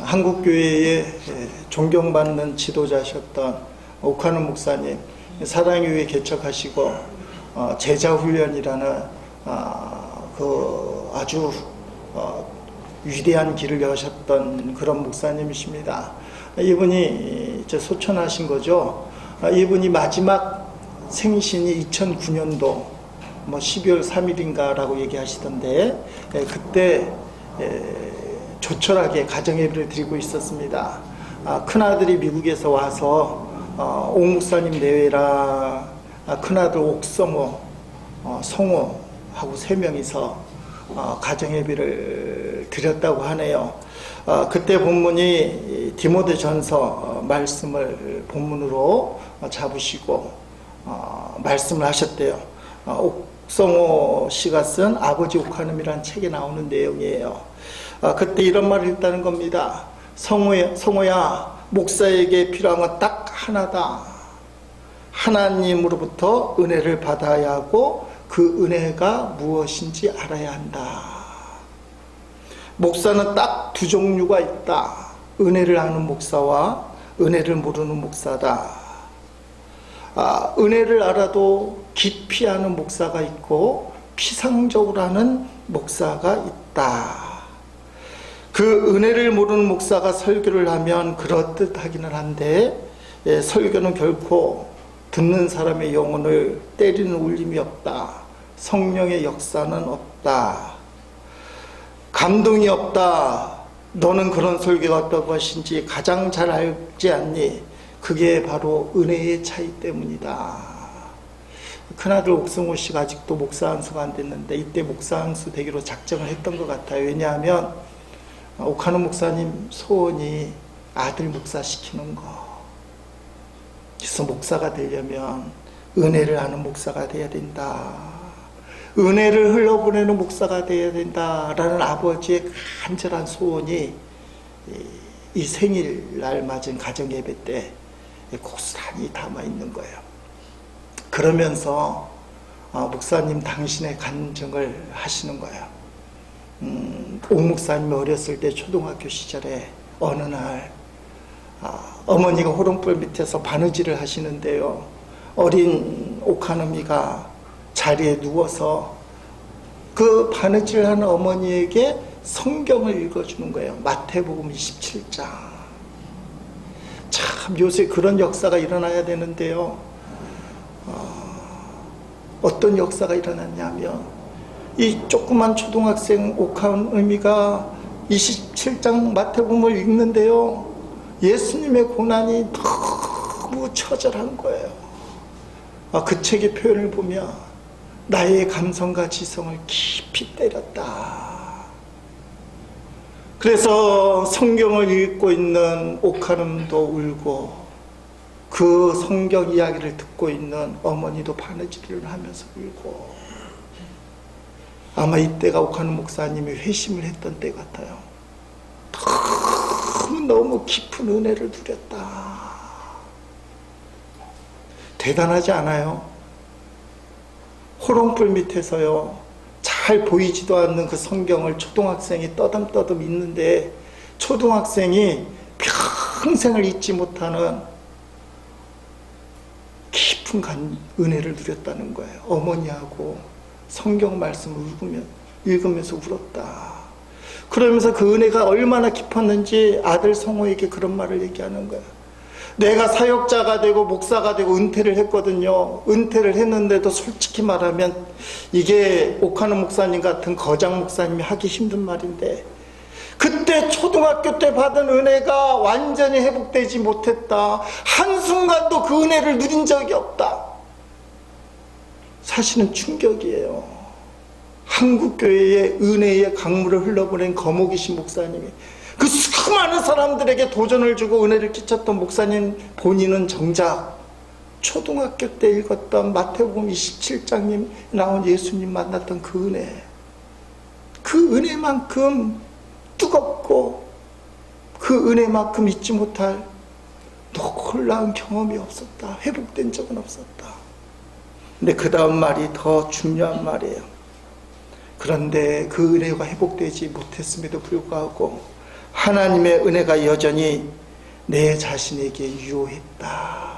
한국교회의 존경받는 지도자셨던 오카노 목사님, 사랑교회 개척하시고 제자훈련이라는 그 아주 위대한 길을 여셨던 그런 목사님이십니다. 이분이 이제 소천하신 거죠. 이분이 마지막 생신이 2009년도 12월 3일인가 라고 얘기하시던데, 그때 조촐하게 가정예배를 드리고 있었습니다. 큰아들이 미국에서 와서 옥 목사님 내외라 큰아들 옥성호, 성호하고 3명이서 가정예배를 드렸다고 하네요. 그때 본문이 디모데전서 말씀을 본문으로 잡으시고 말씀을 하셨대요. 옥성호 씨가 쓴 아버지 옥하눔이라는 책에 나오는 내용이에요. 그때 이런 말을 했다는 겁니다. 성호야, 목사에게 필요한 건 딱 하나다. 하나님으로부터 은혜를 받아야 하고 그 은혜가 무엇인지 알아야 한다. 목사는 딱 2 종류가 있다. 은혜를 아는 목사와 은혜를 모르는 목사다. 은혜를 알아도 깊이 아는 목사가 있고 피상적으로 하는 목사가 있다. 그 은혜를 모르는 목사가 설교를 하면 그럴듯하기는 한데 설교는 결코 듣는 사람의 영혼을 때리는 울림이 없다. 성령의 역사는 없다. 감동이 없다. 너는 그런 설교가 어떤 것인지 가장 잘 알지 않니? 그게 바로 은혜의 차이 때문이다. 큰아들 옥성호 씨가 아직도 목사 안수가 안 됐는데 이때 목사 안수 되기로 작정을 했던 것 같아요. 왜냐하면 오카노 목사님 소원이 아들 목사 시키는 거. 그래서 목사가 되려면 은혜를 아는 목사가 돼야 된다. 은혜를 흘러보내는 목사가 돼야 된다라는 아버지의 간절한 소원이 이 생일날 맞은 가정예배 때 고스란히 담아있는 거예요. 그러면서 목사님 당신의 간증을 하시는 거예요. 옥 목사님이 어렸을 때 초등학교 시절에 어느 날 어머니가 호롱불 밑에서 바느질을 하시는데요. 어린 옥하누미가 자리에 누워서 그 바느질하는 어머니에게 성경을 읽어주는 거예요. 마태복음 27장. 참 요새 그런 역사가 일어나야 되는데요. 어떤 역사가 일어났냐면 이 조그만 초등학생 옥하누미가 27장 마태복음을 읽는데요. 예수님의 고난이 너무 처절한 거예요. 그 책의 표현을 보면 나의 감성과 지성을 깊이 때렸다. 그래서 성경을 읽고 있는 옥하눔도 울고 그 성경 이야기를 듣고 있는 어머니도 바느질을 하면서 울고 아마 이때가 옥하눔 목사님이 회심을 했던 때 같아요. 너무 깊은 은혜를 누렸다. 대단하지 않아요? 호롱불 밑에서요, 잘 보이지도 않는 그 성경을 초등학생이 떠듬떠듬 읽는데 초등학생이 평생을 잊지 못하는 깊은 은혜를 누렸다는 거예요. 어머니하고 성경 말씀을 읽으면서 울었다. 그러면서 그 은혜가 얼마나 깊었는지 아들 성호에게 그런 말을 얘기하는 거예요. 내가 사역자가 되고 목사가 되고 은퇴를 했거든요. 은퇴를 했는데도 솔직히 말하면 이게 옥하누 목사님 같은 거장 목사님이 하기 힘든 말인데 그때 초등학교 때 받은 은혜가 완전히 회복되지 못했다. 한순간도 그 은혜를 누린 적이 없다. 사실은 충격이에요. 한국교회의 은혜의 강물을 흘러보낸 거목이신 목사님이 그 수많은 사람들에게 도전을 주고 은혜를 끼쳤던 목사님 본인은 정작 초등학교 때 읽었던 마태복음 27장님 나온 예수님 만났던 그 은혜, 그 은혜만큼 뜨겁고 그 은혜만큼 잊지 못할 놀라운 경험이 없었다. 회복된 적은 없었다. 근데 그 다음 말이 더 중요한 말이에요. 그런데 그 은혜가 회복되지 못했음에도 불구하고 하나님의 은혜가 여전히 내 자신에게 유효했다.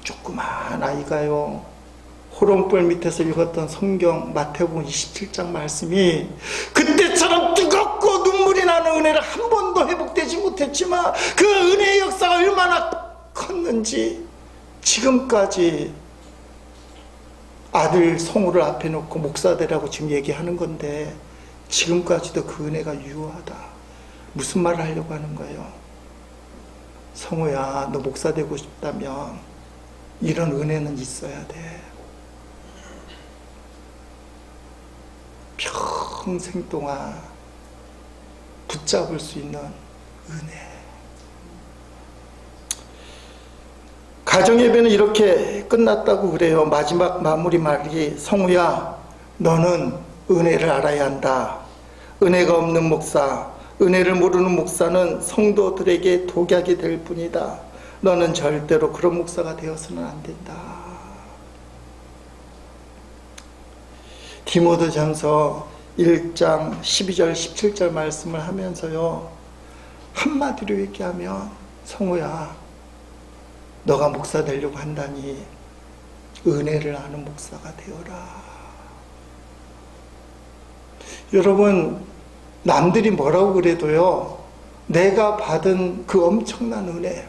조그만 아이가요, 호롱불 밑에서 읽었던 성경 마태복음 27장 말씀이 그때처럼 뜨겁고 눈물이 나는 은혜를 한 번도 회복되지 못했지만 그 은혜의 역사가 얼마나 컸는지 지금까지 아들 성우를 앞에 놓고 목사 되라고 지금 얘기하는 건데 지금까지도 그 은혜가 유효하다. 무슨 말을 하려고 하는 거예요? 성우야, 너 목사 되고 싶다면 이런 은혜는 있어야 돼. 평생 동안 붙잡을 수 있는 은혜. 가정예배는 이렇게 끝났다고 그래요. 마지막 마무리 말이 성우야, 너는 은혜를 알아야 한다. 은혜가 없는 목사, 은혜를 모르는 목사는 성도들에게 독약이 될 뿐이다. 너는 절대로 그런 목사가 되어서는 안 된다. 디모데전서 1장 12절 17절 말씀을 하면서요, 한마디로 얘기하면 성우야, 너가 목사 되려고 한다니 은혜를 아는 목사가 되어라. 여러분, 남들이 뭐라고 그래도요, 내가 받은 그 엄청난 은혜,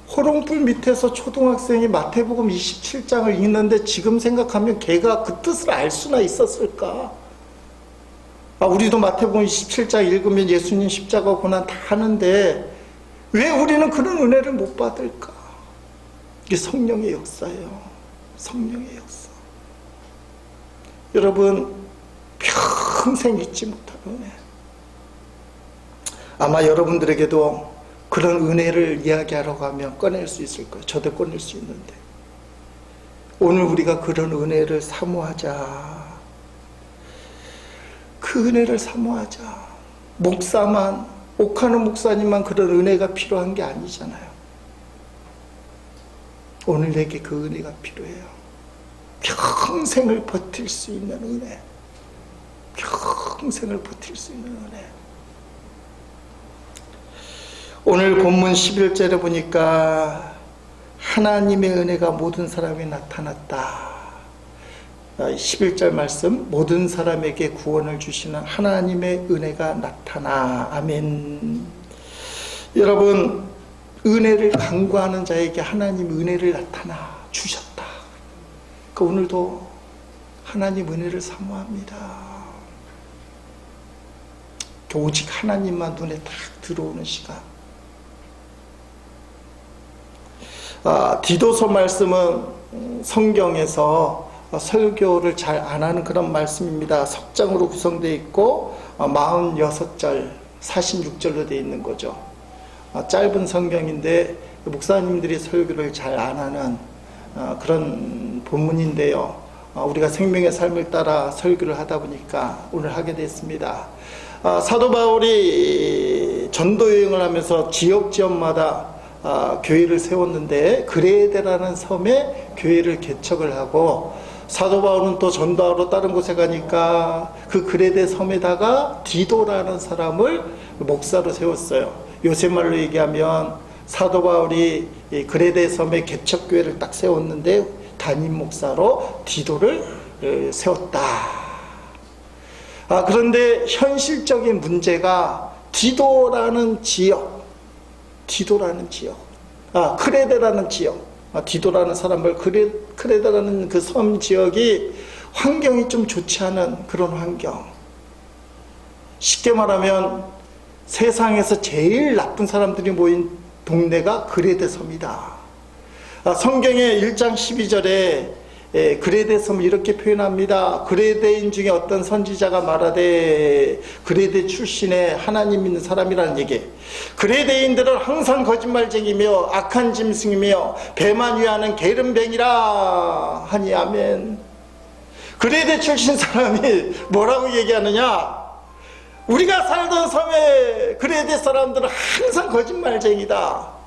호롱불 밑에서 초등학생이 마태복음 27장을 읽는데 지금 생각하면 걔가 그 뜻을 알 수나 있었을까? 우리도 마태복음 27장 읽으면 예수님 십자가 고난 다 하는데 왜 우리는 그런 은혜를 못 받을까? 이게 성령의 역사예요. 성령의 역사. 여러분, 평생 잊지 못할 은혜. 아마 여러분들에게도 그런 은혜를 이야기하라고 하면 꺼낼 수 있을 거예요. 저도 꺼낼 수 있는데. 오늘 우리가 그런 은혜를 사모하자. 그 은혜를 사모하자. 목사만, 옥하는 목사님만 그런 은혜가 필요한 게 아니잖아요. 오늘 내게 그 은혜가 필요해요. 평생을 버틸 수 있는 은혜. 평생을 버틸 수 있는 은혜. 오늘 본문 11절에 보니까 하나님의 은혜가 모든 사람에 나타났다. 11절 말씀, 모든 사람에게 구원을 주시는 하나님의 은혜가 나타나. 아멘. 여러분, 은혜를 간구하는 자에게 하나님 은혜를 나타나 주셨다. 그러니까 오늘도 하나님 은혜를 사모합니다. 오직 하나님만 눈에 딱 들어오는 시간. 디도서 말씀은 성경에서 설교를 잘 안 하는 그런 말씀입니다. 석장으로 구성되어 있고 46절, 46절로 되어 있는 거죠. 짧은 성경인데 목사님들이 설교를 잘 안 하는 그런 본문인데요. 우리가 생명의 삶을 따라 설교를 하다 보니까 오늘 하게 됐습니다. 사도 바울이 전도 여행을 하면서 지역마다 교회를 세웠는데 그레데라는 섬에 교회를 개척을 하고 사도 바울은 또 전도하러 다른 곳에 가니까 그 그레데 섬에다가 디도라는 사람을 목사로 세웠어요. 요새 말로 얘기하면 사도 바울이 그레데 섬에 개척교회를 딱 세웠는데 담임 목사로 디도를 세웠다. 그런데 현실적인 문제가 디도라는 지역, 크레데라는 지역, 디도라는 사람을 크레데라는 그 섬 지역이 환경이 좀 좋지 않은 그런 환경. 쉽게 말하면 세상에서 제일 나쁜 사람들이 모인 동네가 그레데 섬이다. 성경의 1장 12절에 그레데 섬을 이렇게 표현합니다. 그레데인 중에 어떤 선지자가 말하되 그레데 출신의 하나님 믿는 사람이라는 얘기. 그레데인들은 항상 거짓말쟁이며 악한 짐승이며 배만 위하는 게으름뱅이라 하니. 아멘. 그레데 출신 사람이 뭐라고 얘기하느냐? 우리가 살던 섬의 그레데 사람들은 항상 거짓말쟁이다.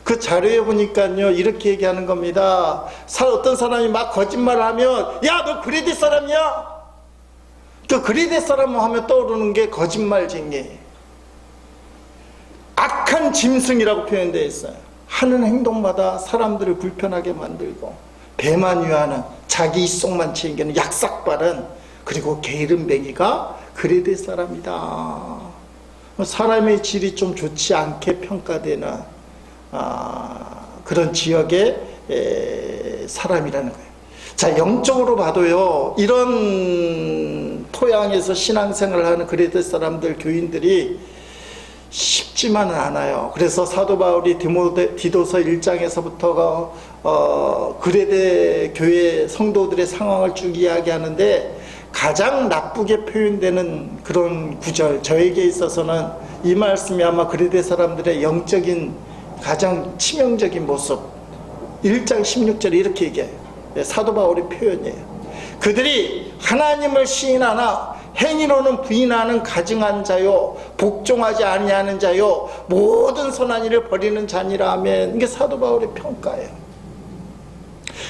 그 자료에 보니까요, 이렇게 얘기하는 겁니다. 어떤 사람이 막 거짓말을 하면, 야, 너 그레데 사람이야? 그 그레데 사람 하면 떠오르는 게 거짓말쟁이, 악한 짐승이라고 표현되어 있어요. 하는 행동마다 사람들을 불편하게 만들고 배만 위하는, 자기 이속만 챙기는 약삭빠른, 그리고 게으름뱅이가 그레데 사람이다. 사람의 질이 좀 좋지 않게 평가되는 그런 지역의 사람이라는 거예요. 자, 영적으로 봐도요, 이런 토양에서 신앙생활을 하는 그레데 사람들, 교인들이 쉽지만은 않아요. 그래서 사도 바울이 디도서 1장에서부터 그레데 교회 성도들의 상황을 쭉 이야기하는데, 가장 나쁘게 표현되는 그런 구절, 저에게 있어서는 이 말씀이 아마 그레데 사람들의 영적인 가장 치명적인 모습, 1장 16절에 이렇게 얘기해요. 사도 바울의 표현이에요. 그들이 하나님을 시인하나 행위로는 부인하는 가증한 자요, 복종하지 아니하는 자요, 모든 선한 일을 버리는 자니라 하면, 이게 사도 바울의 평가예요.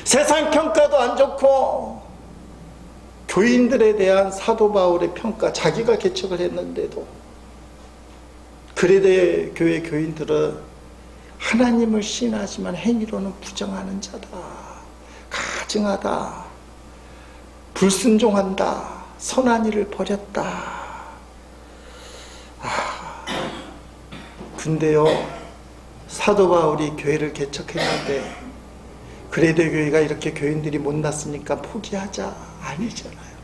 세상 평가도 안 좋고 교인들에 대한 사도 바울의 평가, 자기가 개척을 했는데도 그레데 교회 교인들은 하나님을 시인하지만 행위로는 부정하는 자다, 가증하다, 불순종한다, 선한 일을 버렸다. 근데요, 사도 바울이 교회를 개척했는데 그레데 교회가 이렇게 교인들이 못났으니까 포기하자, 아니잖아요.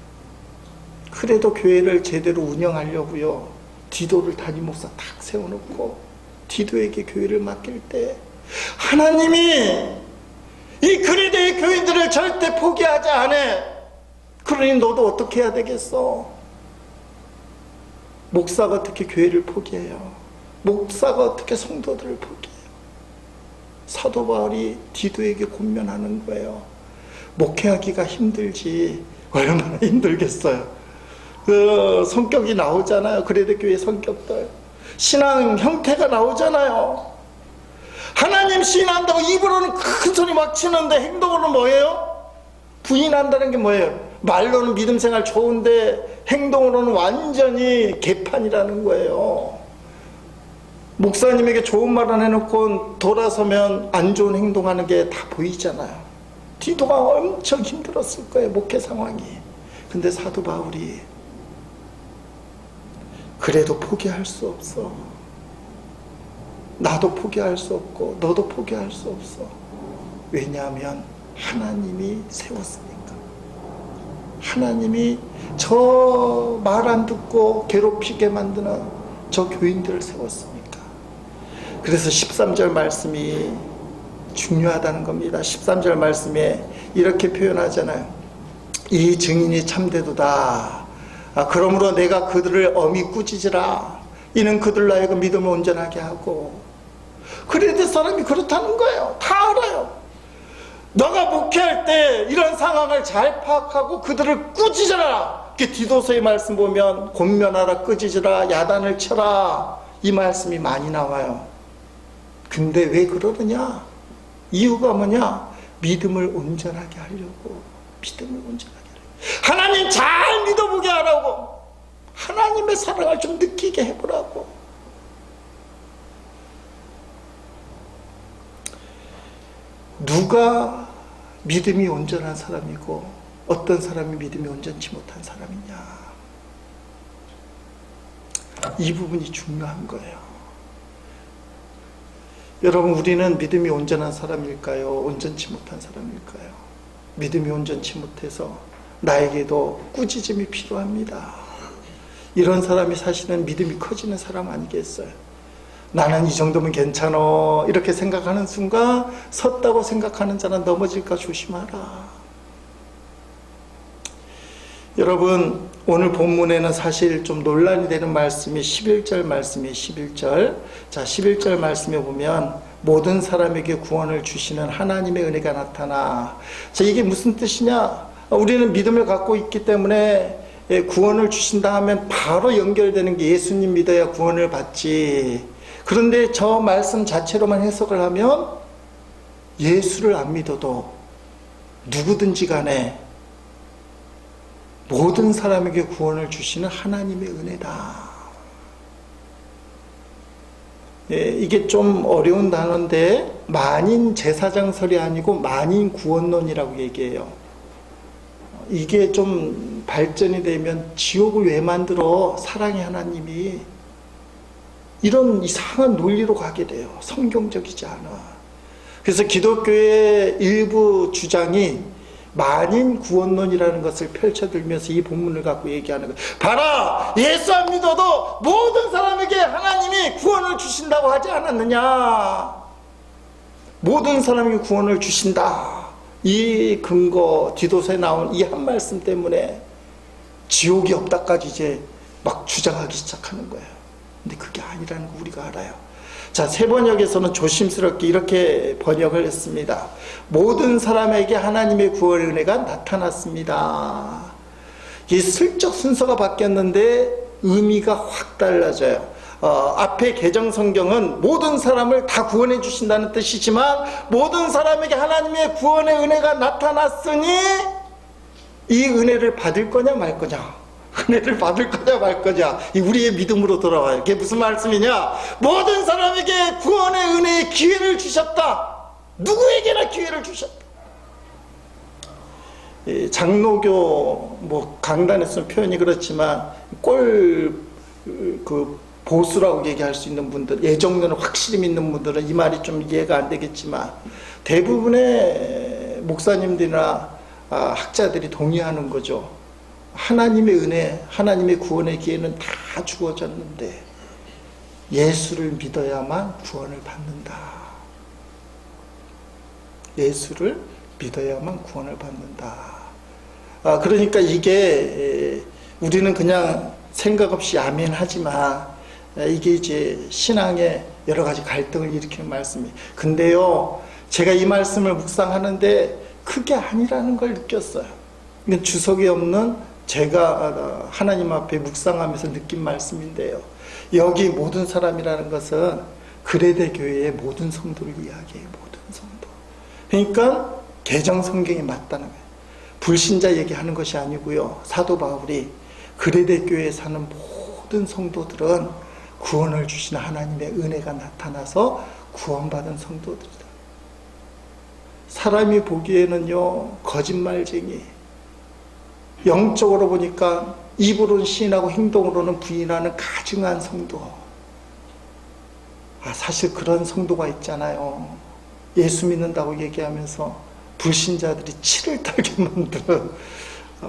그래도 교회를 제대로 운영하려고요, 디도를 담임 목사 딱 세워놓고 디도에게 교회를 맡길 때 하나님이 이 그레데의 교인들을 절대 포기하지 않아. 그러니 너도 어떻게 해야 되겠어? 목사가 어떻게 교회를 포기해요? 목사가 어떻게 성도들을 포기해요? 사도 바울이 디도에게 권면하는 거예요. 목회하기가 힘들지 얼마나 힘들겠어요. 그 성격이 나오잖아요. 그레데 교회 성격들, 신앙 형태가 나오잖아요. 하나님 시인한다고 입으로는 큰 소리 막 치는데 행동으로는 뭐예요? 부인한다는 게 뭐예요? 말로는 믿음 생활 좋은데 행동으로는 완전히 개판이라는 거예요. 목사님에게 좋은 말을 해놓고 돌아서면 안 좋은 행동하는 게 다 보이잖아요. 디도가 엄청 힘들었을 거예요, 목회 상황이. 근데 사도 바울이 그래도 포기할 수 없어. 나도 포기할 수 없고 너도 포기할 수 없어. 왜냐하면 하나님이 세웠으니까. 하나님이 저 말 안 듣고 괴롭히게 만드는 저 교인들을 세웠으니까. 그래서 13절 말씀이 중요하다는 겁니다. 13절 말씀에 이렇게 표현하잖아요. 이 증인이 참되도다. 그러므로 내가 그들을 엄히 꾸짖으라. 이는 그들로 하여금 믿음을 온전하게 하고. 그레데 사람이 그렇다는 거예요. 다 알아요. 너가 목회할 때 이런 상황을 잘 파악하고 그들을 꾸짖으라. 디도서의 말씀 보면 권면하라, 꾸짖으라, 야단을 쳐라, 이 말씀이 많이 나와요. 근데 왜 그러느냐? 이유가 뭐냐? 믿음을 온전하게 하려고. 믿음을 온전하게 하려고. 하나님 잘 믿어보게 하라고. 하나님의 사랑을 좀 느끼게 해보라고. 누가 믿음이 온전한 사람이고 어떤 사람이 믿음이 온전치 못한 사람이냐, 이 부분이 중요한 거예요. 여러분, 우리는 믿음이 온전한 사람일까요? 온전치 못한 사람일까요? 믿음이 온전치 못해서 나에게도 꾸짖음이 필요합니다. 이런 사람이 사실은 믿음이 커지는 사람 아니겠어요? 나는 이 정도면 괜찮아 이렇게 생각하는 순간 섰다고 생각하는 자는 넘어질까 조심하라. 여러분, 오늘 본문에는 사실 좀 논란이 되는 말씀이 11절 말씀이에요. 11절. 자, 11절 말씀에 보면 모든 사람에게 구원을 주시는 하나님의 은혜가 나타나. 자, 이게 무슨 뜻이냐? 우리는 믿음을 갖고 있기 때문에 구원을 주신다 하면 바로 연결되는 게 예수님 믿어야 구원을 받지. 그런데 저 말씀 자체로만 해석을 하면 예수를 안 믿어도 누구든지 간에 모든 사람에게 구원을 주시는 하나님의 은혜다. 예, 이게 좀 어려운 단어인데 만인 제사장설이 아니고 만인 구원론이라고 얘기해요. 이게 좀 발전이 되면 지옥을 왜 만들어? 사랑의 하나님이. 이런 이상한 논리로 가게 돼요. 성경적이지 않아. 그래서 기독교의 일부 주장이 만인 구원론이라는 것을 펼쳐들면서 이 본문을 갖고 얘기하는 거예요. 봐라! 예수 안 믿어도 모든 사람에게 하나님이 구원을 주신다고 하지 않았느냐? 모든 사람에게 구원을 주신다. 이 근거, 디도서에 나온 이 한 말씀 때문에 지옥이 없다까지 이제 막 주장하기 시작하는 거예요. 근데 그게 아니라는 거 우리가 알아요. 자, 새 번역에서는 조심스럽게 이렇게 번역을 했습니다. 모든 사람에게 하나님의 구원의 은혜가 나타났습니다. 이 슬쩍 순서가 바뀌었는데 의미가 확 달라져요. 앞에 개정 성경은 모든 사람을 다 구원해 주신다는 뜻이지만 모든 사람에게 하나님의 구원의 은혜가 나타났으니 이 은혜를 받을 거냐 말 거냐, 은혜를 받을 거냐 말 거냐, 이 우리의 믿음으로 돌아와요. 이게 무슨 말씀이냐? 모든 사람에게 구원의 은혜의 기회를 주셨다. 누구에게나 기회를 주셨다. 장로교 뭐 강단에서는 표현이 그렇지만 보수라고 얘기할 수 있는 분들, 예정론을 확실히 믿는 분들은 이 말이 좀 이해가 안 되겠지만 대부분의 목사님들이나 학자들이 동의하는 거죠. 하나님의 은혜, 하나님의 구원의 기회는 다 주어졌는데 예수를 믿어야만 구원을 받는다. 예수를 믿어야만 구원을 받는다. 그러니까 이게 우리는 그냥 생각 없이 아멘 하지만 이게 이제 신앙의 여러 가지 갈등을 일으키는 말씀이에요. 근데요, 제가 이 말씀을 묵상하는데 그게 아니라는 걸 느꼈어요. 이건 주석이 없는 제가 하나님 앞에 묵상하면서 느낀 말씀인데요. 여기 모든 사람이라는 것은 그레데 교회의 모든 성도를 이야기해요. 모든 성도. 그러니까 개정 성경이 맞다는 거예요. 불신자 얘기하는 것이 아니고요. 사도 바울이 그레데 교회에 사는 모든 성도들은 구원을 주시는 하나님의 은혜가 나타나서 구원받은 성도들이다. 사람이 보기에는요, 거짓말쟁이, 영적으로 보니까 입으로는 시인하고 행동으로는 부인하는 가증한 성도. 사실 그런 성도가 있잖아요. 예수 믿는다고 얘기하면서 불신자들이 치를 떨게 만드는.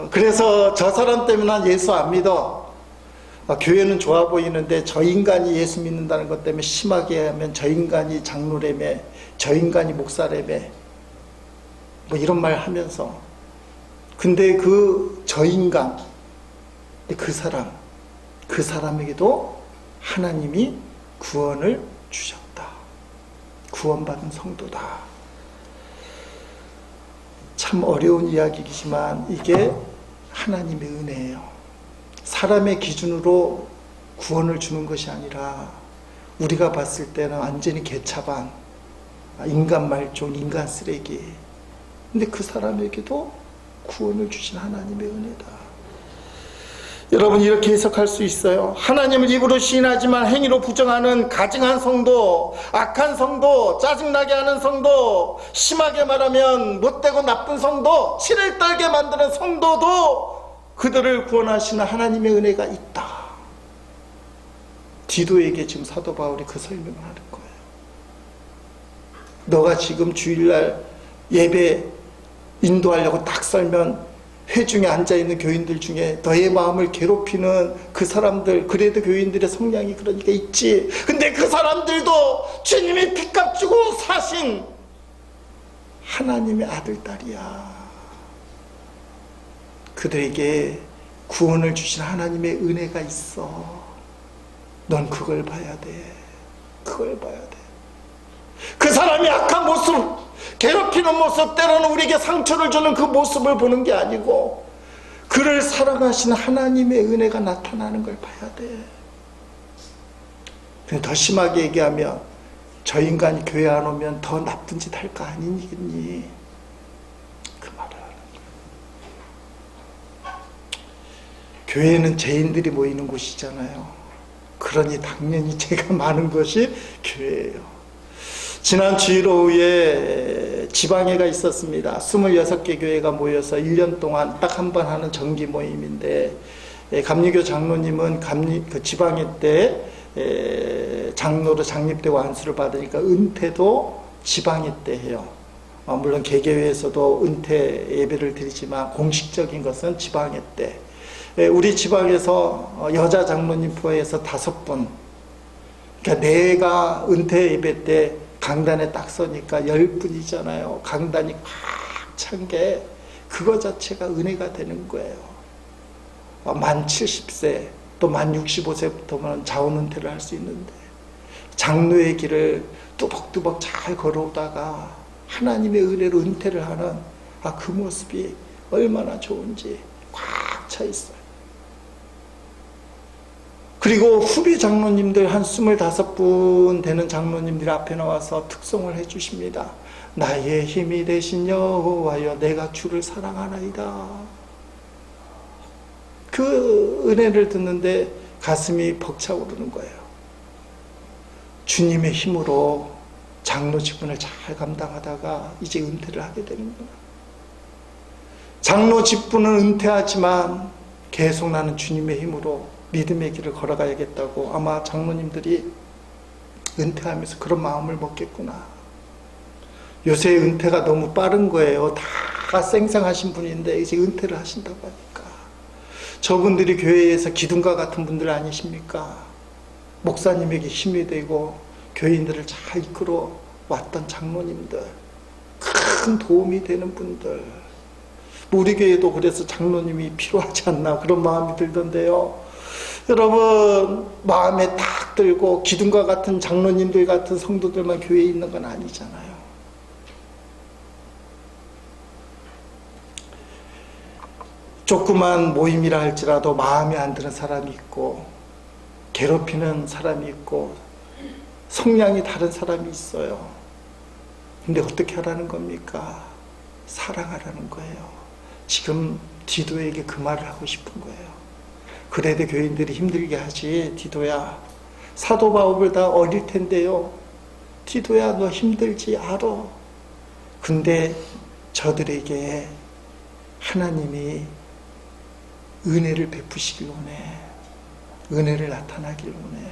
그래서 저 사람 때문에 난 예수 안 믿어. 교회는 좋아 보이는데 저 인간이 예수 믿는다는 것 때문에 심하게 하면 저 인간이 장로래매, 저 인간이 목사래매, 뭐 이런 말 하면서. 근데 저 인간, 그 사람에게도 하나님이 구원을 주셨다. 구원받은 성도다. 참 어려운 이야기이지만 이게 하나님의 은혜예요. 사람의 기준으로 구원을 주는 것이 아니라 우리가 봤을 때는 완전히 개차반, 인간 말종, 인간 쓰레기. 근데 그 사람에게도 구원을 주신 하나님의 은혜다. 여러분, 이렇게 해석할 수 있어요. 하나님을 입으로 시인하지만 행위로 부정하는 가증한 성도, 악한 성도, 짜증나게 하는 성도, 심하게 말하면 못되고 나쁜 성도, 치를 떨게 만드는 성도도 그들을 구원하시는 하나님의 은혜가 있다. 디도에게 지금 사도 바울이 그 설명을 하는 거예요. 너가 지금 주일날 예배 인도하려고 딱 설면 회중에 앉아있는 교인들 중에 너의 마음을 괴롭히는 그 사람들, 그래도 교인들의 성량이 그러니까 있지. 근데 그 사람들도 주님이 핏값 주고 사신 하나님의 아들, 딸이야. 그들에게 구원을 주신 하나님의 은혜가 있어. 넌 그걸 봐야 돼. 그걸 봐야 돼. 그 사람이 악한 모습, 괴롭히는 모습, 때로는 우리에게 상처를 주는 그 모습을 보는 게 아니고 그를 사랑하시는 하나님의 은혜가 나타나는 걸 봐야 돼. 더 심하게 얘기하면 저 인간이 교회 안 오면 더 나쁜 짓 할 거 아니겠니? 그 말을 하는 거예요. 교회는 죄인들이 모이는 곳이잖아요. 그러니 당연히 죄가 많은 것이 교회예요. 지난 주일 오후에 지방회가 있었습니다. 26개 교회가 모여서 1년 동안 딱 한 번 하는 정기 모임인데, 감리교 장로님은 그 지방회 때 장로로 장립되고 안수를 받으니까 은퇴도 지방회 때 해요. 물론 개개회에서도 은퇴 예배를 드리지만 공식적인 것은 지방회 때. 우리 지방에서 여자 장로님 포함해서 5분, 그러니까 내가 은퇴 예배 때 강단에 딱 서니까 10분이잖아요. 강단이 꽉 찬 게 그거 자체가 은혜가 되는 거예요. 만 70세 또 만 65세부터는 자원 은퇴를 할 수 있는데, 장로의 길을 뚜벅뚜벅 잘 걸어오다가 하나님의 은혜로 은퇴를 하는 그 모습이 얼마나 좋은지 꽉 차 있어요. 그리고 후배 장로님들 한 25분 되는 장로님들 앞에 나와서 특송을 해주십니다. 나의 힘이 되신 여호와여, 내가 주를 사랑하나이다. 그 은혜를 듣는데 가슴이 벅차오르는 거예요. 주님의 힘으로 장로 직분을 잘 감당하다가 이제 은퇴를 하게 되는구나. 장로 직분은 은퇴하지만 계속 나는 주님의 힘으로 믿음의 길을 걸어가야겠다고 아마 장로님들이 은퇴하면서 그런 마음을 먹겠구나. 요새 은퇴가 너무 빠른 거예요. 다 쌩쌩하신 분인데 이제 은퇴를 하신다고 하니까. 저분들이 교회에서 기둥과 같은 분들 아니십니까? 목사님에게 힘이 되고 교인들을 잘 이끌어 왔던 장로님들, 큰 도움이 되는 분들. 우리 교회도 그래서 장로님이 필요하지 않나 그런 마음이 들던데요. 여러분, 마음에 딱 들고 기둥과 같은 장로님들 같은 성도들만 교회에 있는 건 아니잖아요. 조그만 모임이라 할지라도 마음에 안 드는 사람이 있고, 괴롭히는 사람이 있고, 성향이 다른 사람이 있어요. 근데 어떻게 하라는 겁니까? 사랑하라는 거예요. 지금 디도에게 그 말을 하고 싶은 거예요. 그래도 교인들이 힘들게 하지. 디도야, 사도 바울보다 어릴 텐데요. 디도야, 너 힘들지 알아. 근데 저들에게 하나님이 은혜를 베푸시길 원해. 은혜를 나타나길 원해.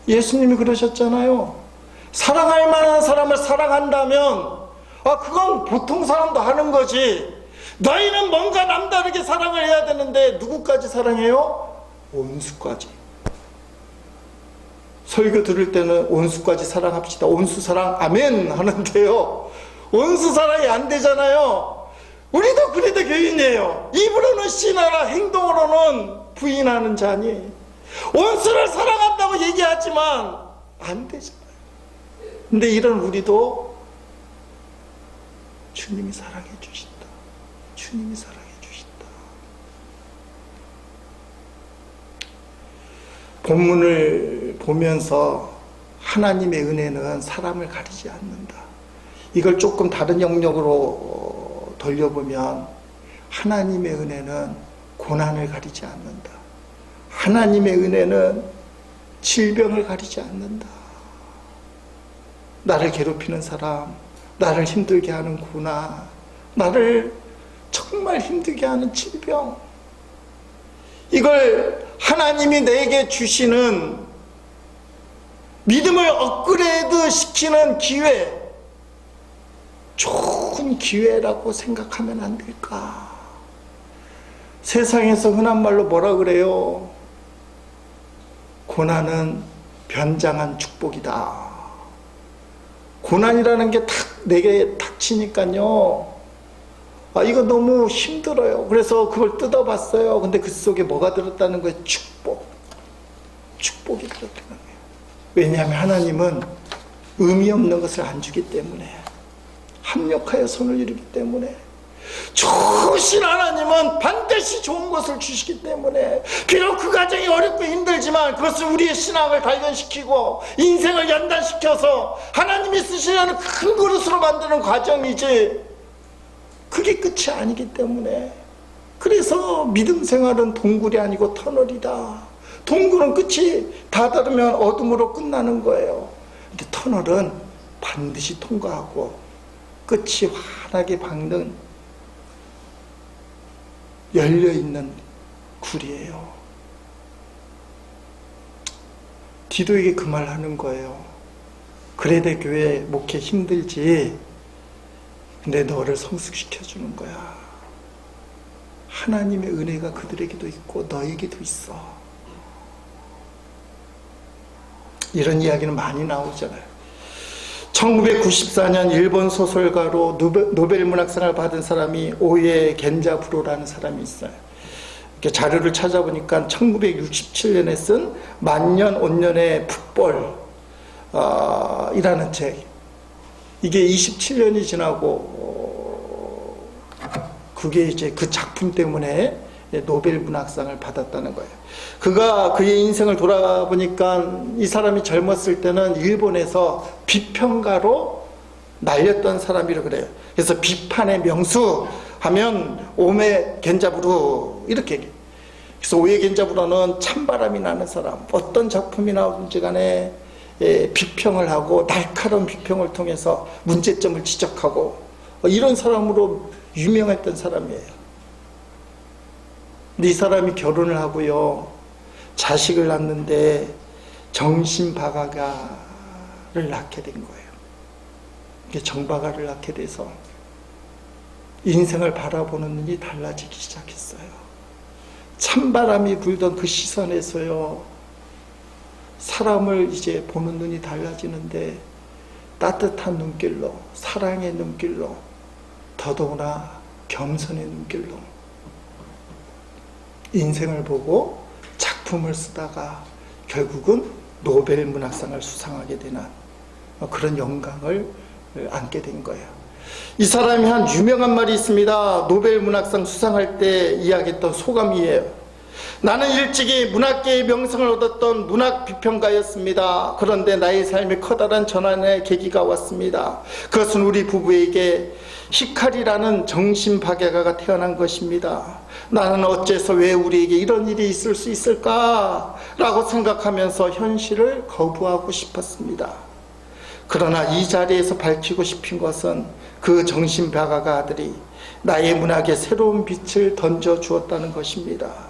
예수님이 그러셨잖아요. 사랑할 만한 사람을 사랑한다면 그건 보통 사람도 하는 거지. 너희는 뭔가 남다르게 사랑을 해야 되는데 누구까지 사랑해요? 온수까지. 설교 들을 때는 온수까지 사랑합시다. 온수 사랑 아멘 하는데요, 온수 사랑이 안 되잖아요. 우리도 그래도 교인이에요. 입으로는 신하라 행동으로는 부인하는 자니 온수를 사랑한다고 얘기하지만 안 되잖아요. 근데 이런 우리도 주님이 사랑해 주신다. 주님이 사랑해 주신다. 본문을 보면서 하나님의 은혜는 사람을 가리지 않는다. 이걸 조금 다른 영역으로 돌려보면 하나님의 은혜는 고난을 가리지 않는다. 하나님의 은혜는 질병을 가리지 않는다. 나를 괴롭히는 사람, 나를 힘들게 하는 고난, 나를 정말 힘들게 하는 질병, 이걸 하나님이 내게 주시는 믿음을 업그레이드 시키는 기회, 좋은 기회라고 생각하면 안 될까? 세상에서 흔한 말로 뭐라 그래요? 고난은 변장한 축복이다. 고난이라는 게 탁 내게 닥치니까요, 이거 너무 힘들어요. 그래서 그걸 뜯어봤어요. 근데 그 속에 뭐가 들었다는 거예요? 축복이 들었다는 거예요. 왜냐하면 하나님은 의미 없는 것을 안 주기 때문에, 합력하여 손을 이루기 때문에, 좋으신 하나님은 반드시 좋은 것을 주시기 때문에, 비록 그 과정이 어렵고 힘들지만 그것은 우리의 신앙을 단련시키고 인생을 연단시켜서 하나님이 쓰시려는 큰 그릇으로 만드는 과정이지, 그게 끝이 아니기 때문에 그래서 믿음 생활은 동굴이 아니고 터널이다. 동굴은 끝이 다다르면 어둠으로 끝나는 거예요. 근데 터널은 반드시 통과하고 끝이 환하게 밝는 열려있는 굴이에요. 디도에게 그 말 하는 거예요. 그레데 교회 목회 힘들지. 근데 너를 성숙시켜주는 거야. 하나님의 은혜가 그들에게도 있고 너에게도 있어. 이런 이야기는 많이 나오잖아요. 1994년 일본 소설가로 노벨 문학상을 받은 사람이 오에 겐자부로라는 사람이 있어요. 이렇게 자료를 찾아보니까 1967년에 쓴 만년 온년의 풋볼 이라는 책. 이게 27년이 지나고 그게 이제 그 작품 때문에 노벨 문학상을 받았다는 거예요. 그가 그의 인생을 돌아보니까 이 사람이 젊었을 때는 일본에서 비평가로 날렸던 사람이라 그래요. 그래서 비판의 명수 하면 오메 겐자부로 이렇게 얘기해요. 그래서 오에 겐자부로는 찬바람이 나는 사람, 어떤 작품이 나오든지 간에 비평을 하고 날카로운 비평을 통해서 문제점을 지적하고 이런 사람으로 유명했던 사람이에요. 근데 이 사람이 결혼을 하고요, 자식을 낳는데 정신박아가를 낳게 된 거예요. 이게 정박아를 낳게 돼서 인생을 바라보는 눈이 달라지기 시작했어요. 찬바람이 불던 그 시선에서요, 사람을 이제 보는 눈이 달라지는데 따뜻한 눈길로, 사랑의 눈길로, 더더구나 겸손의 눈길로 인생을 보고 작품을 쓰다가 결국은 노벨 문학상을 수상하게 되는 그런 영광을 안게 된 거예요. 이 사람이 한 유명한 말이 있습니다. 노벨 문학상 수상할 때 이야기했던 소감이에요. 나는 일찍이 문학계의 명성을 얻었던 문학 비평가였습니다. 그런데 나의 삶에 커다란 전환의 계기가 왔습니다. 그것은 우리 부부에게 히카리라는 정신박약아가 태어난 것입니다. 나는 어째서 왜 우리에게 이런 일이 있을 수 있을까? 라고 생각하면서 현실을 거부하고 싶었습니다. 그러나 이 자리에서 밝히고 싶은 것은 그 정신박약아 아들이 나의 문학에 새로운 빛을 던져 주었다는 것입니다.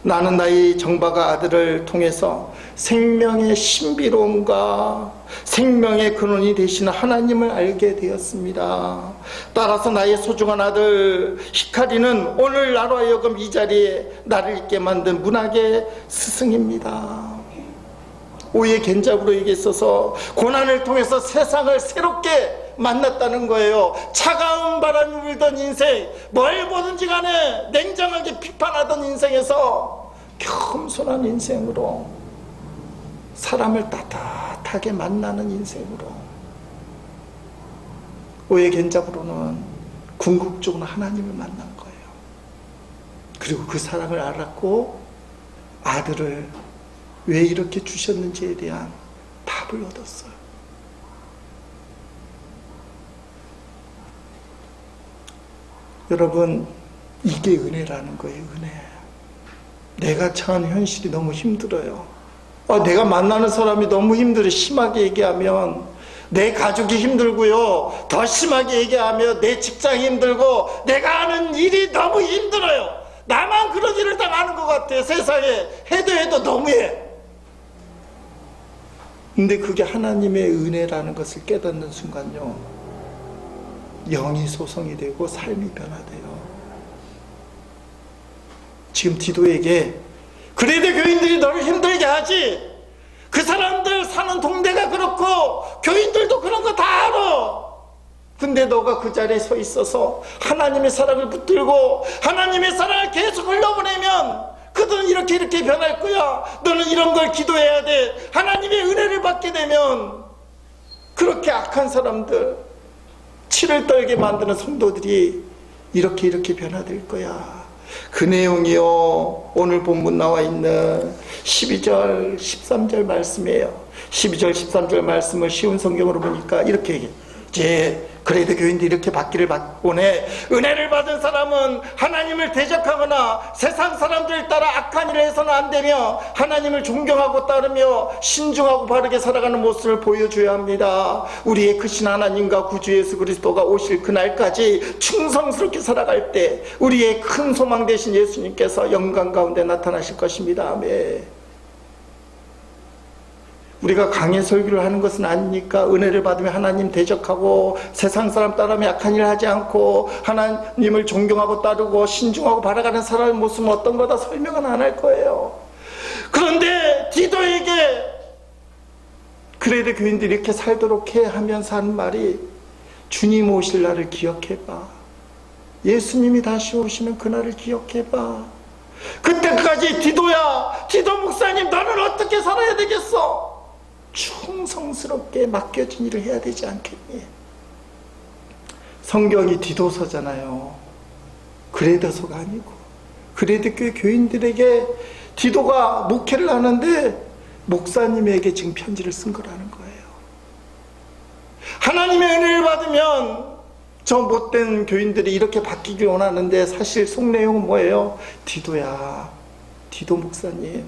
나는 나의 정박아 아들을 통해서 생명의 신비로움과 생명의 근원이 되시는 하나님을 알게 되었습니다. 따라서 나의 소중한 아들 히카리는 오늘 나로 하여금 이 자리에 나를 있게 만든 문학의 스승입니다. 오해 겐자부로에게 있어서 고난을 통해서 세상을 새롭게 만났다는 거예요. 차가운 바람이 불던 인생, 뭘 보든지 간에 냉정하게 비판하던 인생에서 겸손한 인생으로, 사람을 따뜻하게 만나는 인생으로, 오해 겐자부로는 궁극적으로 하나님을 만난 거예요. 그리고 그 사랑을 알았고 아들을 왜 이렇게 주셨는지에 대한 답을 얻었어요. 여러분, 이게 은혜라는 거예요. 은혜. 내가 처한 현실이 너무 힘들어요. 내가 만나는 사람이 너무 힘들어. 심하게 얘기하면 내 가족이 힘들고요, 더 심하게 얘기하면 내 직장이 힘들고 내가 하는 일이 너무 힘들어요. 나만 그런 일을 당하는 것 같아. 세상에 해도 너무해. 근데 그게 하나님의 은혜라는 것을 깨닫는 순간요, 영이 소성이 되고 삶이 변화돼요. 지금 디도에게 그래도 교인들이 너를 힘들게 하지, 그 사람들 사는 동네가 그렇고 교인들도 그런 거 다 알아. 근데 너가 그 자리에 서 있어서 하나님의 사랑을 붙들고 하나님의 사랑을 계속 흘려보내면 그들은 이렇게 변할 거야. 너는 이런 걸 기도해야 돼. 하나님의 은혜를 받게 되면 그렇게 악한 사람들, 치를 떨게 만드는 성도들이 이렇게 변화될 거야. 그 내용이요, 오늘 본문 나와 있는 12절 13절 말씀이에요. 12절 13절 말씀을 쉬운 성경으로 보니까 이렇게 얘기해요. 이제 그래도 교인들이 이렇게 받기를 원해. 은혜를 받은 사람은 하나님을 대적하거나 세상 사람들 따라 악한 일을 해서는 안 되며 하나님을 존경하고 따르며 신중하고 바르게 살아가는 모습을 보여줘야 합니다. 우리의 크신 하나님과 구주 예수 그리스도가 오실 그날까지 충성스럽게 살아갈 때 우리의 큰 소망 되신 예수님께서 영광 가운데 나타나실 것입니다. 아멘. 우리가 강의 설교를 하는 것은 아니니까 은혜를 받으며 하나님 대적하고 세상 사람 따르며 약한 일을 하지 않고 하나님을 존경하고 따르고 신중하고 바라가는 사람의 모습은 어떤 거다 설명은 안 할 거예요. 그런데 디도에게 그래도 교인들이 이렇게 살도록 해 하면서 하는 말이 주님 오실 날을 기억해봐. 예수님이 다시 오시는 그날을 기억해봐. 그때까지 디도야, 디도 목사님 너는 어떻게 살아야 되겠어? 충성스럽게 맡겨진 일을 해야 되지 않겠니? 성경이 디도서잖아요. 그레도서가 아니고 그레도교회 교인들에게 디도가 목회를 하는데 목사님에게 지금 편지를 쓴 거라는 거예요. 하나님의 은혜를 받으면 저 못된 교인들이 이렇게 바뀌길 원하는데 사실 속 내용은 뭐예요? 디도야, 디도 목사님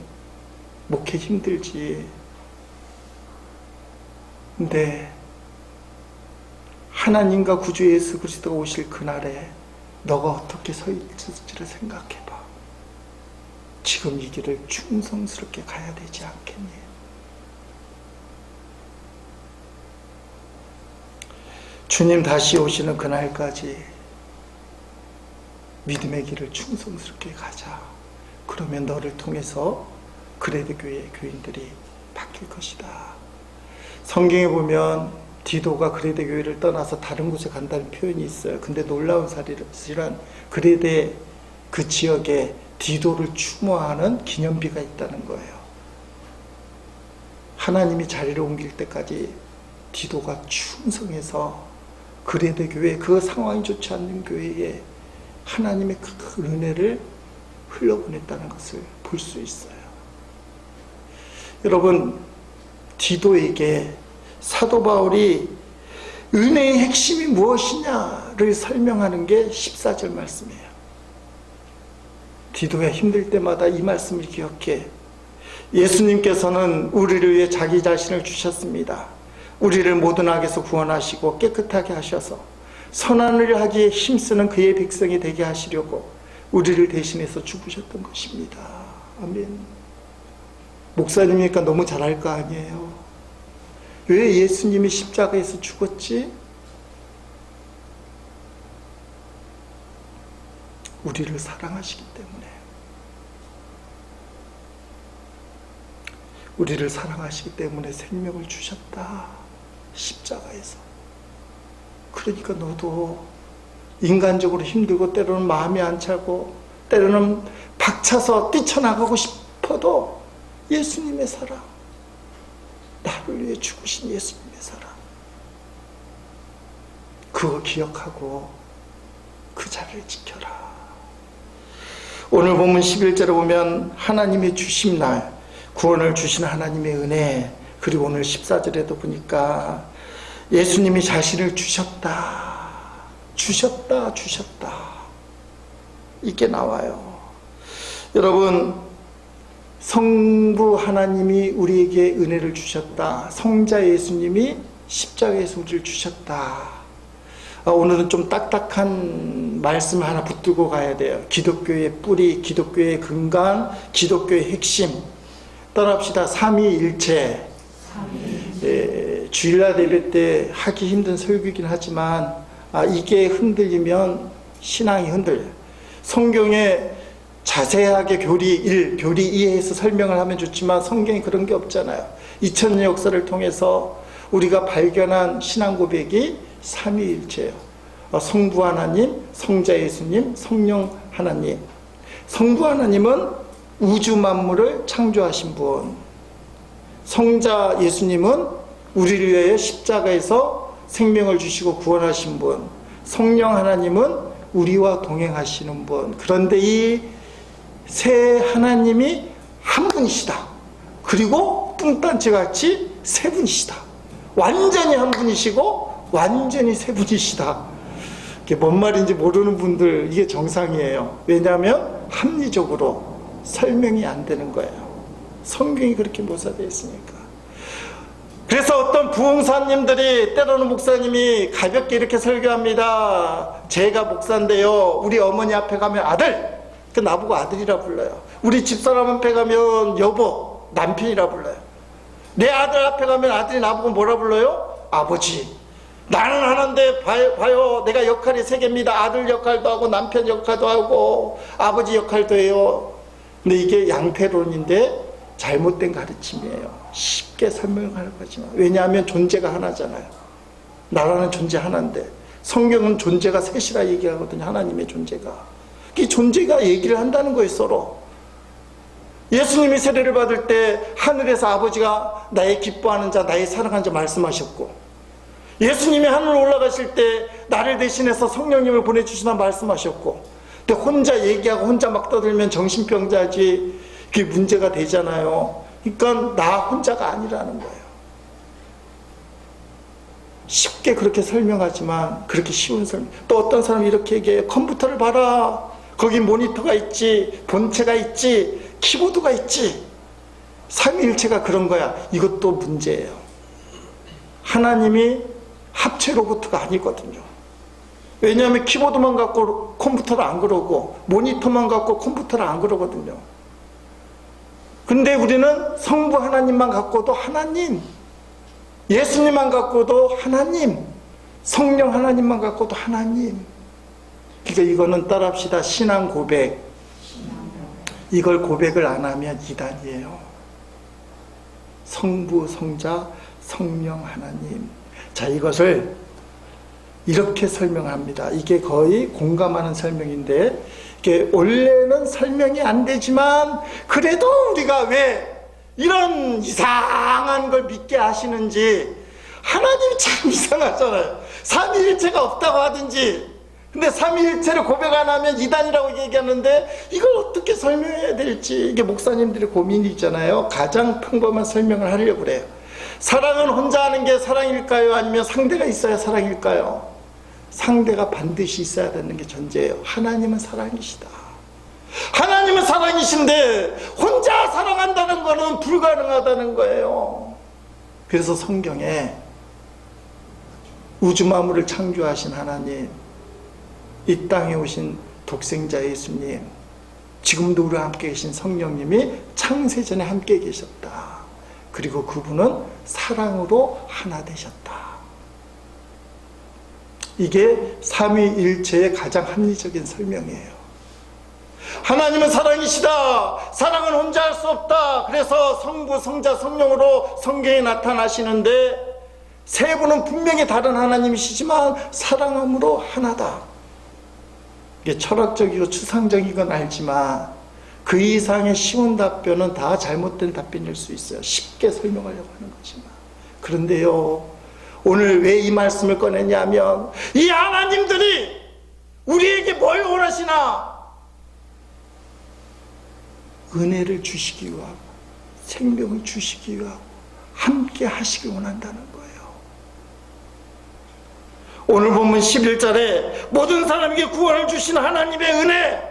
목회 힘들지. 근데 하나님과 구주 예수 그리스도가 오실 그날에 너가 어떻게 서 있을지를 생각해봐. 지금 이 길을 충성스럽게 가야 되지 않겠니? 주님 다시 오시는 그날까지 믿음의 길을 충성스럽게 가자. 그러면 너를 통해서 그레도 교회의 교인들이 바뀔 것이다. 성경에 보면 디도가 그레데 교회를 떠나서 다른 곳에 간다는 표현이 있어요. 근데 놀라운 사실은 그레데 그 지역에 디도를 추모하는 기념비가 있다는 거예요. 하나님이 자리를 옮길 때까지 디도가 충성해서 그레데 교회, 그 상황이 좋지 않는 교회에 하나님의 그 은혜를 흘려보냈다는 것을 볼 수 있어요. 여러분, 디도에게 사도 바울이 은혜의 핵심이 무엇이냐를 설명하는 게 14절 말씀이에요. 디도야 힘들 때마다 이 말씀을 기억해. 예수님께서는 우리를 위해 자기 자신을 주셨습니다. 우리를 모든 악에서 구원하시고 깨끗하게 하셔서 선한 일을 하기에 힘쓰는 그의 백성이 되게 하시려고 우리를 대신해서 죽으셨던 것입니다. 아멘. 목사님이니까 너무 잘할 거 아니에요. 왜 예수님이 십자가에서 죽었지? 우리를 사랑하시기 때문에. 우리를 사랑하시기 때문에 생명을 주셨다. 십자가에서. 그러니까 너도 인간적으로 힘들고 때로는 마음이 안 차고 때로는 박차서 뛰쳐나가고 싶어도 예수님의 사랑, 나를 위해 죽으신 예수님의 사랑, 그거 기억하고 그 자리를 지켜라. 오늘 본문 11절에 보면 하나님의 주심날, 구원을 주신 하나님의 은혜, 그리고 오늘 14절에도 보니까 예수님이 자신을 주셨다, 주셨다, 주셨다, 이게 나와요. 여러분, 성부 하나님이 우리에게 은혜를 주셨다. 성자 예수님이 십자가에서 우리를 주셨다. 오늘은 좀 딱딱한 말씀 하나 붙들고 가야 돼요. 기독교의 뿌리, 기독교의 근간, 기독교의 핵심. 떠납시다. 삼위일체. 주일날 예배 때 하기 힘든 설교이긴 하지만 이게 흔들리면 신앙이 흔들려요. 성경에 자세하게 교리 1, 교리 2에서 설명을 하면 좋지만 성경에 그런 게 없잖아요. 2000년 역사를 통해서 우리가 발견한 신앙 고백이 삼위일체예요. 성부 하나님, 성자 예수님, 성령 하나님. 성부 하나님은 우주 만물을 창조하신 분. 성자 예수님은 우리를 위하여 십자가에서 생명을 주시고 구원하신 분. 성령 하나님은 우리와 동행하시는 분. 그런데 이 세 하나님이 한 분이시다. 그리고 뚱딴지같이 세 분이시다. 완전히 한 분이시고 완전히 세 분이시다. 이게 뭔 말인지 모르는 분들 이게 정상이에요. 왜냐하면 합리적으로 설명이 안 되는 거예요. 성경이 그렇게 묘사되어 있으니까. 그래서 어떤 부흥사님들이, 때로는 목사님이 가볍게 이렇게 설교합니다. 제가 목사인데요, 우리 어머니 앞에 가면 아들, 그 나보고 아들이라 불러요. 우리 집사람 앞에 가면 여보, 남편이라 불러요. 내 아들 앞에 가면 아들이 나보고 뭐라 불러요? 아버지. 나는 하는데 봐요, 내가 역할이 세 개입니다. 아들 역할도 하고 남편 역할도 하고 아버지 역할도 해요. 근데 이게 양패론인데 잘못된 가르침이에요. 쉽게 설명하는 거지만, 왜냐하면 존재가 하나잖아요. 나라는 존재 하나인데 성경은 존재가 셋이라 얘기하거든요. 하나님의 존재가. 이 존재가 얘기를 한다는 거예요, 서로. 예수님이 세례를 받을 때 하늘에서 아버지가 나의 기뻐하는 자, 나의 사랑하는 자 말씀하셨고, 예수님이 하늘로 올라가실 때 나를 대신해서 성령님을 보내주시나 말씀하셨고, 근데 혼자 얘기하고 혼자 막 떠들면 정신병자지, 그게 문제가 되잖아요. 그러니까 나 혼자가 아니라는 거예요. 쉽게 그렇게 설명하지만 그렇게 쉬운 설명. 또 어떤 사람이 이렇게 얘기해요. 컴퓨터를 봐라. 거기 모니터가 있지, 본체가 있지, 키보드가 있지. 삼위일체가 그런 거야. 이것도 문제예요. 하나님이 합체 로봇가 아니거든요. 왜냐하면 키보드만 갖고 컴퓨터를 안 그러고 모니터만 갖고 컴퓨터를 안 그러거든요. 근데 우리는 성부 하나님만 갖고도 하나님, 예수님만 갖고도 하나님, 성령 하나님만 갖고도 하나님. 그러니까 이거는 따라합시다. 신앙 고백. 이걸 고백을 안 하면 이단이에요. 성부, 성자, 성령 하나님. 자, 이것을 이렇게 설명합니다. 이게 거의 공감하는 설명인데, 이게 원래는 설명이 안 되지만 그래도 우리가 왜 이런 이상한 걸 믿게 하시는지. 하나님이 참 이상하잖아요. 삼위일체가 없다고 하든지, 근데 삼위일체를 고백 안 하면 이단이라고 얘기하는데 이걸 어떻게 설명해야 될지, 이게 목사님들의 고민이잖아요. 가장 평범한 설명을 하려고 그래요. 사랑은 혼자 하는 게 사랑일까요? 아니면 상대가 있어야 사랑일까요? 상대가 반드시 있어야 되는 게 전제예요. 하나님은 사랑이시다. 하나님은 사랑이신데 혼자 사랑한다는 거는 불가능하다는 거예요. 그래서 성경에 우주 만물을 창조하신 하나님, 이 땅에 오신 독생자 예수님, 지금도 우리와 함께 계신 성령님이 창세전에 함께 계셨다. 그리고 그분은 사랑으로 하나 되셨다. 이게 삼위일체의 가장 합리적인 설명이에요. 하나님은 사랑이시다. 사랑은 혼자 할 수 없다. 그래서 성부, 성자, 성령으로 성경에 나타나시는데, 세 분은 분명히 다른 하나님이시지만 사랑함으로 하나다. 이게 철학적이고 추상적인 건 알지만 그 이상의 쉬운 답변은 다 잘못된 답변일 수 있어요. 쉽게 설명하려고 하는 거지만. 그런데요, 오늘 왜 이 말씀을 꺼냈냐면, 이 하나님들이 우리에게 뭘 원하시나? 은혜를 주시기 위하고 생명을 주시기 위하고 함께 하시길 원한다는 거예요. 오늘 본문 11절에 모든 사람에게 구원을 주시는 하나님의 은혜,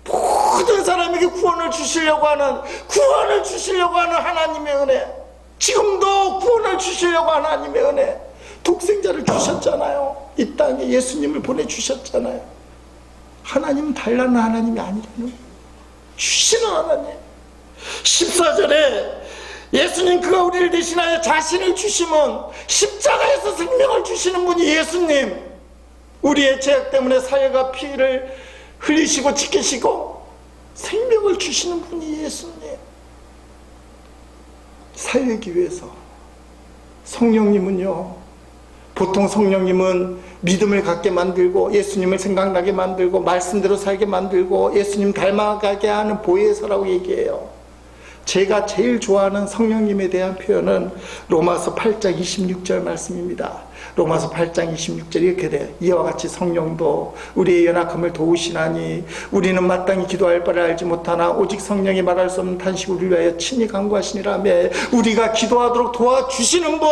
모든 사람에게 구원을 주시려고 하는 하나님의 은혜, 지금도 구원을 주시려고 하는 하나님의 은혜, 독생자를 주셨잖아요. 이 땅에 예수님을 보내주셨잖아요. 하나님은 달라는 하나님이 아니라는 거예요. 주시는 하나님. 14절에 예수님, 그가 우리를 대신하여 자신을 주시면 십자가에서 생명을 주시는 분이 예수님, 우리의 죄악 때문에 살과 피를 흘리시고 지키시고 생명을 주시는 분이 예수님. 살기 위해서. 성령님은요, 보통 성령님은 믿음을 갖게 만들고 예수님을 생각나게 만들고 말씀대로 살게 만들고 예수님 닮아가게 하는 보혜사라고 얘기해요. 제가 제일 좋아하는 성령님에 대한 표현은 로마서 8장 26절 말씀입니다. 로마서 8장 26절 이렇게 돼요. 이와 같이 성령도 우리의 연약함을 도우시나니 우리는 마땅히 기도할 바를 알지 못하나 오직 성령이 말할 수 없는 탄식을 우리를 위하여 친히 간구하시니라며. 우리가 기도하도록 도와주시는 분,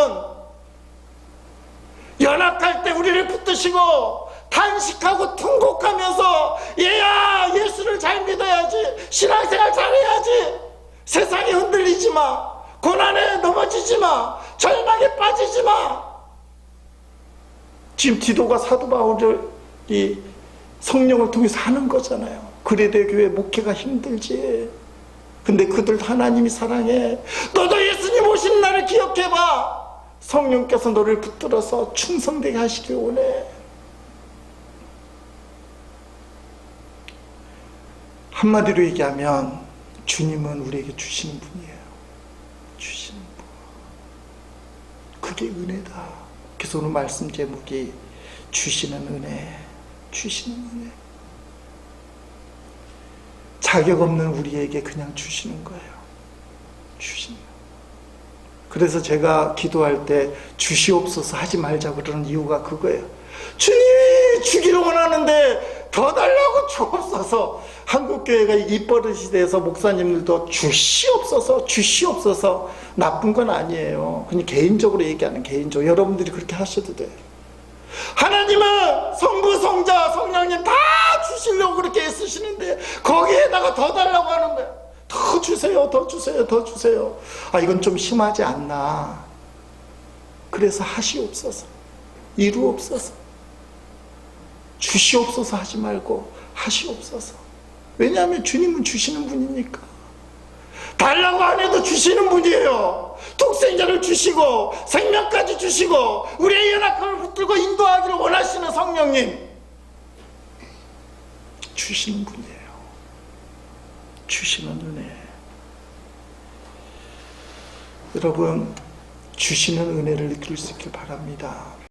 연약할 때 우리를 붙드시고 탄식하고 통곡하면서 얘야 예수를 잘 믿어야지, 신앙생활 잘해야지, 세상에 흔들리지 마, 고난에 넘어지지 마, 절망에 빠지지 마. 지금 디도가 사도 바울이 성령을 통해서 하는 거잖아요. 그레데 교회 목회가 힘들지. 근데 그들도 하나님이 사랑해. 너도 예수님 오신 날을 기억해봐. 성령께서 너를 붙들어서 충성되게 하시길 원해. 한마디로 얘기하면 주님은 우리에게 주시는 분이에요. 주시는 분. 그게 은혜다. 그래서 오늘 말씀 제목이 주시는 은혜, 주시는 은혜. 자격 없는 우리에게 그냥 주시는 거예요. 주시는 거예요. 그래서 제가 기도할 때 주시옵소서 하지 말자고 그러는 이유가 그거예요. 주님이 주기를 원하는데 더 달라고 주옵소서. 한국교회가 입버릇이 돼서 목사님들도 주시옵소서, 주시옵소서. 나쁜 건 아니에요. 그냥 개인적으로 얘기하는, 개인적으로. 여러분들이 그렇게 하셔도 돼요. 하나님은 성부, 성자, 성령님 다 주시려고 그렇게 애쓰시는데 거기에다가 더 달라고 하는 거예요. 더 주세요, 더 주세요, 더 주세요. 아, 이건 좀 심하지 않나. 그래서 하시옵소서, 이루옵소서. 주시옵소서 하지 말고 하시옵소서. 왜냐하면 주님은 주시는 분이니까. 달라고 안 해도 주시는 분이에요. 독생자를 주시고 생명까지 주시고 우리의 연약함을 붙들고 인도하기를 원하시는 성령님, 주시는 분이에요. 주시는 은혜. 여러분, 주시는 은혜를 느낄 수 있길 바랍니다.